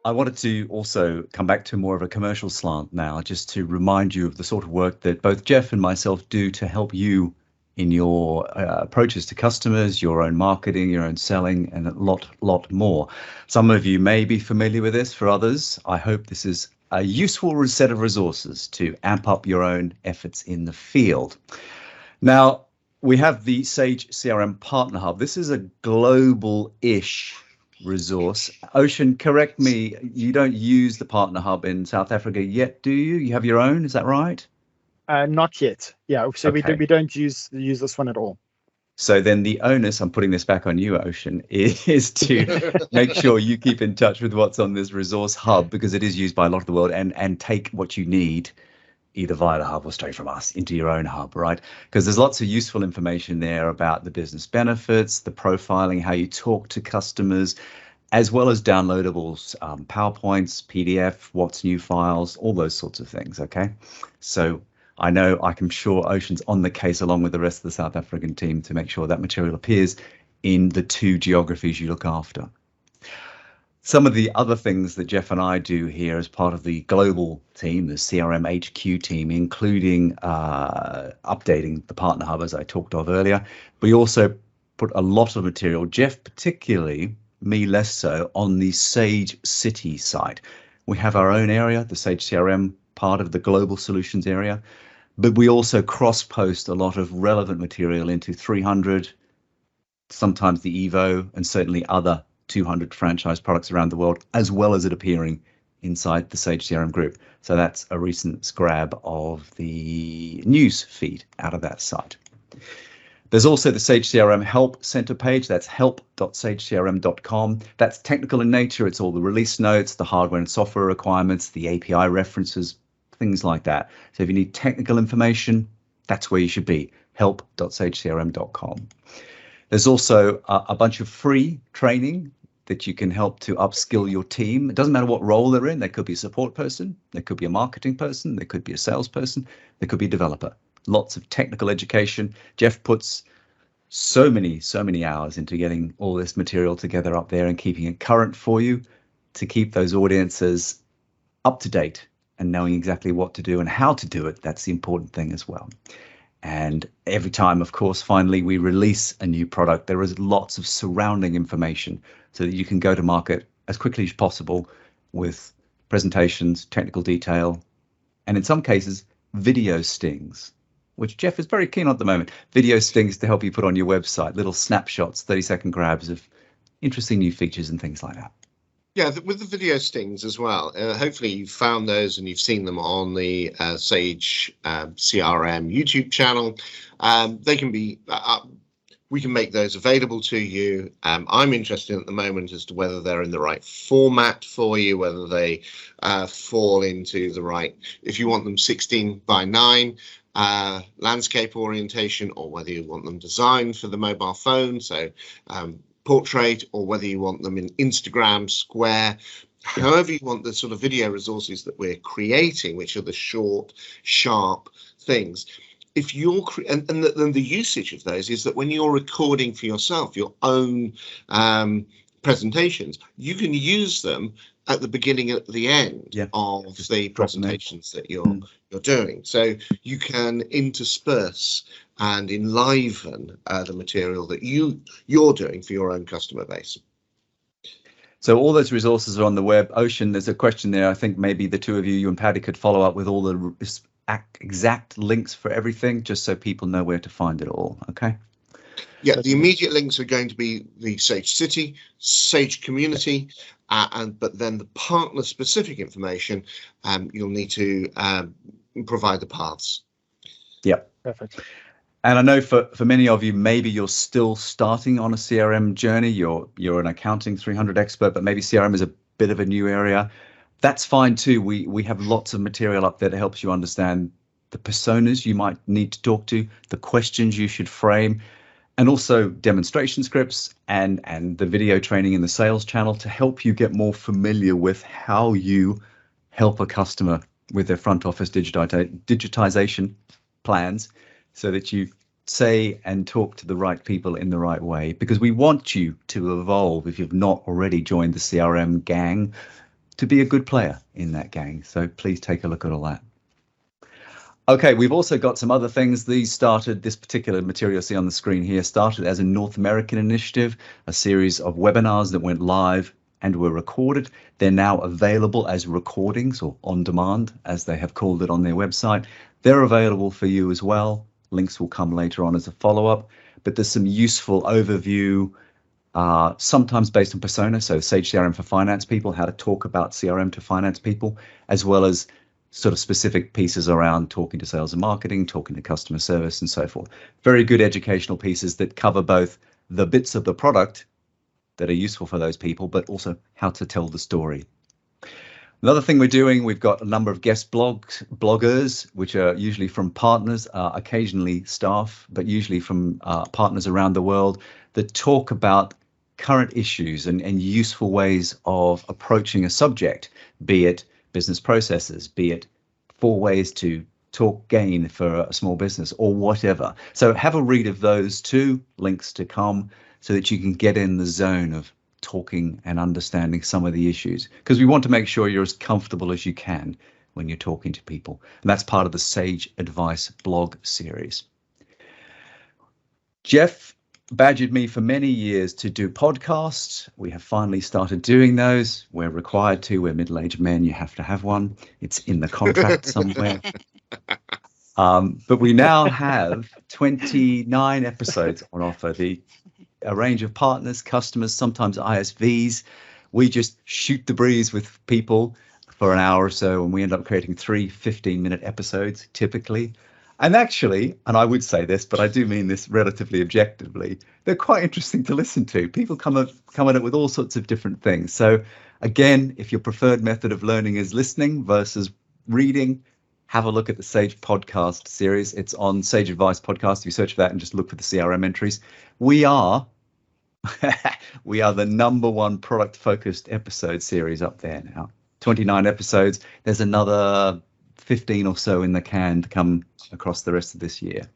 I wanted to also come back to more of a commercial slant now, just to remind you of the sort of work that both Jeff and myself do to help you in your approaches to customers, your own marketing, your own selling, and a lot more. Some of you may be familiar with this. For others, I hope this is a useful set of resources to amp up your own efforts in the field. Now, we have the Sage CRM Partner Hub. This is a global-ish resource. Ocean, correct me, you don't use the Partner Hub in South Africa yet, do you? You have your own, is that right? Not yet. Yeah, so Okay. we don't use this one at all. So then the onus, I'm putting this back on you, Ocean, is to make sure you keep in touch with what's on this resource hub, because it is used by a lot of the world, and take what you need either via the hub or straight from us into your own hub, right? Because there's lots of useful information there about the business benefits, the profiling, how you talk to customers, as well as downloadables, PowerPoints, PDF, what's new files, all those sorts of things, okay? So I'm sure Ocean's on the case along with the rest of the South African team to make sure that material appears in the 2 geographies you look after. Some of the other things that Jeff and I do here as part of the global team, the CRM HQ team, including updating the Partner Hub, as I talked of earlier. We also put a lot of material, Jeff particularly, me less so, on the Sage City site. We have our own area, the Sage CRM part of the global solutions area, but we also cross-post a lot of relevant material into 300, sometimes the Evo, and certainly other 200 franchise products around the world, as well as it appearing inside the Sage CRM group. So that's a recent scrab of the news feed out of that site. There's also the Sage CRM Help Center page. That's help.sagecrm.com. That's technical in nature. It's all the release notes, the hardware and software requirements, the API references, things like that. So if you need technical information, that's where you should be, help.sagecrm.com. There's also a bunch of free training that you can help to upskill your team. It doesn't matter what role they're in. They could be a support person, they could be a marketing person, they could be a salesperson, they could be a developer. Lots of technical education. Jeff puts so many hours into getting all this material together up there and keeping it current for you to keep those audiences up to date and knowing exactly what to do and how to do it. That's the important thing as well. And every time, of course, finally, we release a new product, there is lots of surrounding information so that you can go to market as quickly as possible with presentations, technical detail, and in some cases, video stings, which Jeff is very keen on at the moment. Video stings to help you put on your website, little snapshots, 30-second grabs of interesting new features and things like that. Yeah, with the video stings as well. Hopefully you've found those and you've seen them on the Sage CRM YouTube channel. They can be, we can make those available to you. I'm interested at the moment as to whether they're in the right format for you, whether they fall into the right, if you want them 16:9 landscape orientation, or whether you want them designed for the mobile phone. So portrait, or whether you want them in Instagram, Square, however you want the sort of video resources that we're creating, which are the short, sharp things. If you're and the usage of those is that when you're recording for yourself your own presentations, you can use them at the beginning, at the end of the presentations that you're doing. So you can intersperse and enliven the material that you're doing for your own customer base. So all those resources are on the web. Ocean, there's a question there. I think maybe the two of you and Paddy, could follow up with all the exact links for everything, just so people know where to find it all. Okay. Yeah, the immediate links are going to be the Sage City, Sage Community, but then the partner specific information, you'll need to provide the paths. Yeah, perfect. And I know for many of you, maybe you're still starting on a CRM journey. You're an accounting 300 expert, but maybe CRM is a bit of a new area. That's fine too. We have lots of material up there that helps you understand the personas you might need to talk to, the questions you should frame, and also demonstration scripts and the video training in the sales channel to help you get more familiar with how you help a customer with their front office digitization plans, so that you say and talk to the right people in the right way, because we want you to evolve. If you've not already joined the CRM gang, to be a good player in that gang. So please take a look at all that. Okay, we've also got some other things. This particular material you see on the screen here started as a North American initiative, a series of webinars that went live and were recorded. They're now available as recordings or on demand, as they have called it on their website. They're available for you as well. Links will come later on as a follow-up, but there's some useful overview, sometimes based on persona, so Sage CRM for finance people, how to talk about CRM to finance people, as well as sort of specific pieces around talking to sales and marketing, talking to customer service, and so forth. Very good educational pieces that cover both the bits of the product that are useful for those people, but also how to tell the story. Another thing we're doing, we've got a number of guest bloggers, which are usually from partners, occasionally staff, but usually from partners around the world, that talk about current issues and useful ways of approaching a subject, be it business processes, be it 4 ways to talk gain for a small business or whatever. So have a read of those 2 links to come so that you can get in the zone of talking and understanding some of the issues, because we want to make sure you're as comfortable as you can when you're talking to people. And that's part of the Sage Advice blog series. Jeff badgered me for many years to do podcasts. We have finally started doing those. We're required to. We're middle-aged men. You have to have one. It's in the contract somewhere. But we now have 29 episodes on offer. A range of partners, customers, sometimes ISVs. We just shoot the breeze with people for an hour or so, and we end up creating 3 15-minute episodes typically. And actually, and I would say this, but I do mean this relatively objectively, they're quite interesting to listen to. People come at it with all sorts of different things. So again, if your preferred method of learning is listening versus reading, have a look at the Sage podcast series. It's on Sage Advice Podcast. If you search for that and just look for the CRM entries. We are the #1 product focused episode series up there now. 29 episodes. There's another 15 or so in the can to come across the rest of this year.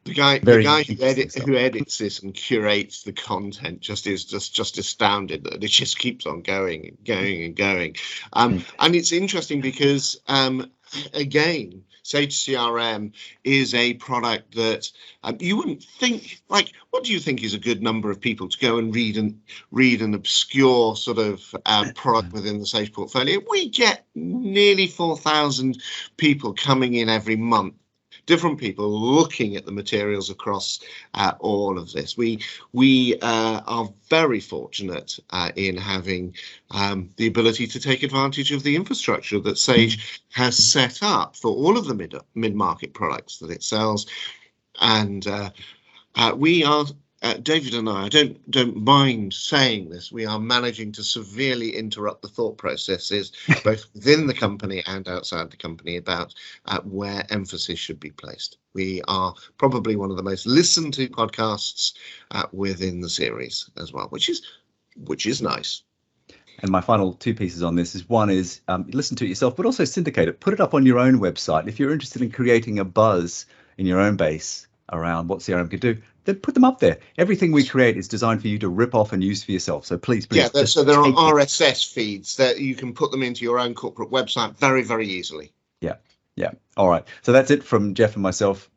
The guy who edits this and curates the content just is just astounded that it just keeps on going and going and going. And it's interesting because again, Sage CRM is a product that you wouldn't think, like, what do you think is a good number of people to go and read an obscure sort of product within the Sage portfolio? We get nearly 4,000 people coming in every month. Different people looking at the materials across all of this. We are very fortunate in having the ability to take advantage of the infrastructure that Sage has set up for all of the mid-market products that it sells. And we are, David and I don't mind saying this, we are managing to severely interrupt the thought processes both within the company and outside the company about where emphasis should be placed. We are probably one of the most listened to podcasts within the series as well, which is nice. And my final 2 pieces on this is, one is listen to it yourself, but also syndicate it. Put it up on your own website. If you're interested in creating a buzz in your own base around what CRM could do, then put them up there. Everything we create is designed for you to rip off and use for yourself. So please. Yeah, so there are RSS feeds that you can put them into your own corporate website very, very easily. Yeah. All right. So that's it from Jeff and myself